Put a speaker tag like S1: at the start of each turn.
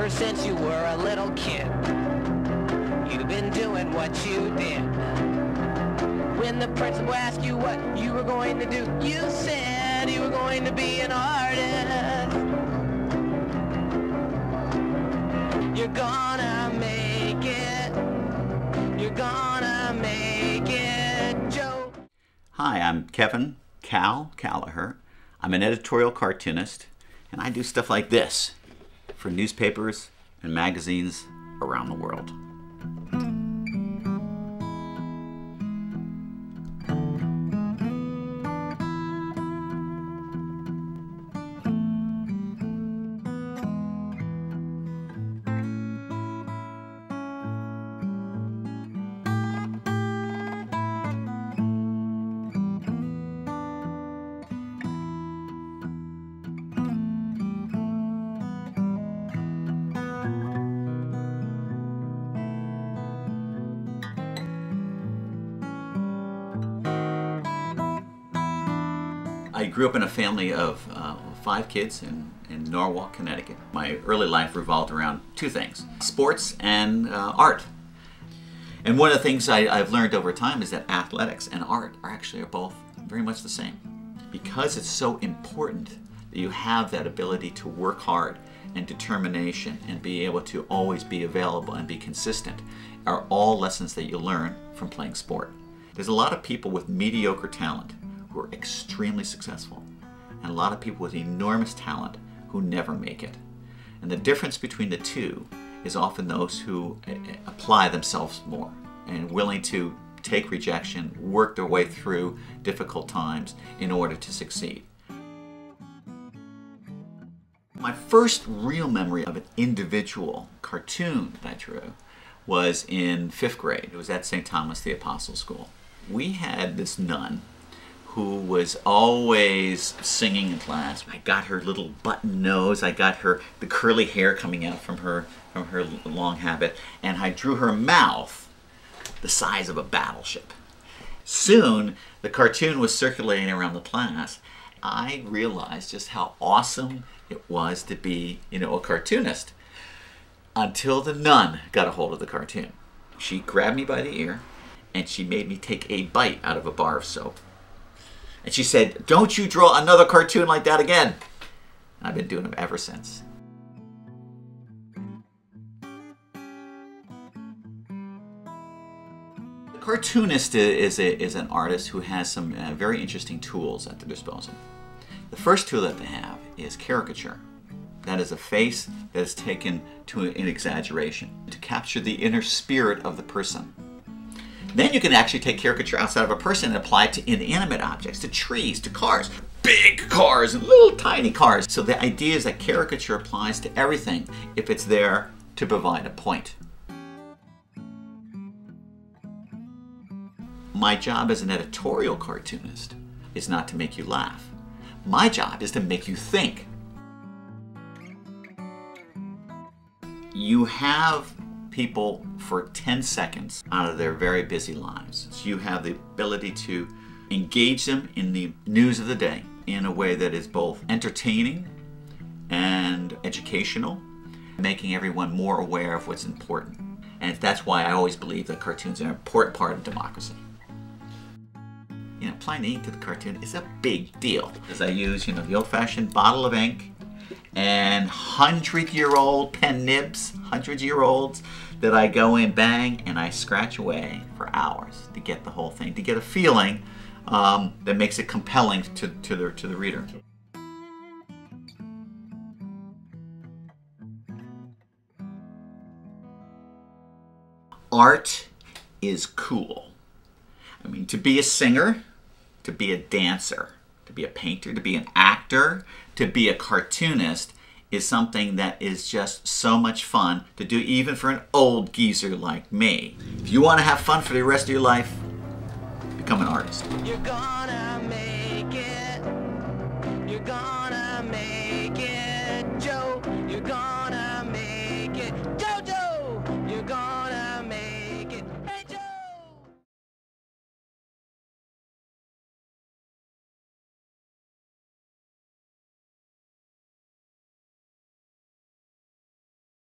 S1: ever since you were a little kid. You've been doing what you did. When the principal asked you what you were going to do, you said you were going to be an artist. You're gonna make it. You're gonna make it, Joe.
S2: Hi, I'm Kevin Kallaugher. I'm an editorial cartoonist, and I do stuff like this for newspapers and magazines around the world. I grew up in a family of 5 kids in Norwalk, Connecticut. My early life revolved around 2 things: sports and art. And one of the things I've learned over time is that athletics and art are both very much the same. Because it's so important that you have that ability to work hard and determination and be able to always be available and be consistent are all lessons that you learn from playing sport. There's a lot of people with mediocre talent who are extremely successful, and a lot of people with enormous talent who never make it. And the difference between the two is often those who apply themselves more and willing to take rejection, work their way through difficult times in order to succeed. My first real memory of an individual cartoon that I drew was in 5th grade. It was at St. Thomas the Apostle School. We had this nun who was always singing in class. I got her little button nose, I got her the curly hair coming out from her long habit, and I drew her mouth the size of a battleship. Soon, the cartoon was circulating around the class. I realized just how awesome it was to be, a cartoonist, until the nun got a hold of the cartoon. She grabbed me by the ear, and she made me take a bite out of a bar of soap. And she said, "Don't you draw another cartoon like that again." And I've been doing them ever since. The cartoonist is an artist who has some very interesting tools at their disposal. The first tool that they have is caricature. That is a face that is taken to an exaggeration to capture the inner spirit of the person. Then you can actually take caricature outside of a person and apply it to inanimate objects, to trees, to cars, big cars and little tiny cars. So the idea is that caricature applies to everything if it's there to provide a point. My job as an editorial cartoonist is not to make you laugh. My job is to make you think. You have people for 10 seconds out of their very busy lives. So you have the ability to engage them in the news of the day in a way that is both entertaining and educational, making everyone more aware of what's important. And that's why I always believe that cartoons are an important part of democracy. Applying the ink to the cartoon is a big deal, because I use, the old-fashioned bottle of ink and 100-year-old pen nibs, 100-year-olds, that I go in, bang, and I scratch away for hours to get the whole thing, to get a feeling that makes it compelling to the reader. Art is cool. To be a singer, to be a dancer, to be a painter, to be an actor, to be a cartoonist is something that is just so much fun to do, even for an old geezer like me. If you want to have fun for the rest of your life, become an artist. You're gonna